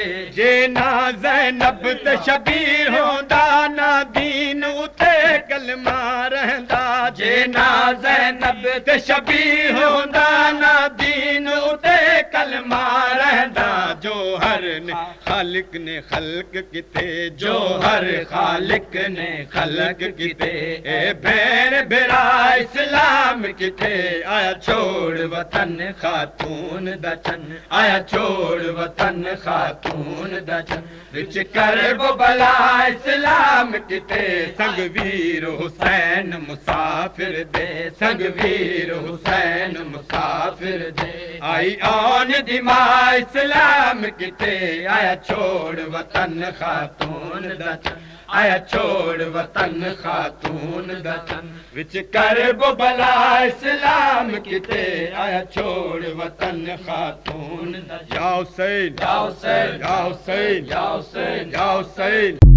जे ना ज़ैनब ते शबीर होंदा ना दीन उते कलमा रहंदा। जे ना ज़ैनब ते शबीर होंदा ना दीन उते कलमा रहंदा। जो हर ने खालिक ने खल्क किते, जो हर खालिक ने खल्क किते। ए भेण भेरा इस्लाम किते, आया छोड़ वतन खातून दचन, आया छोड़ वतन खातून दचन। विच करबो भला इस्लाम किते, संग वीर हुसैन मुसाफिर दे, संग वीर हुसैन मुसाफिर दे। आई आन दिमा इस्लाम किते, आया छोड़ वतन खातून दचन, आया छोड़ वतन खातून दचन। विच करबो भला इस्लाम किते, आया छोड़ वतन खातून दचन। या हुसैन, या हुसैन, या हुसैन, या हुसैन, या हुसैन।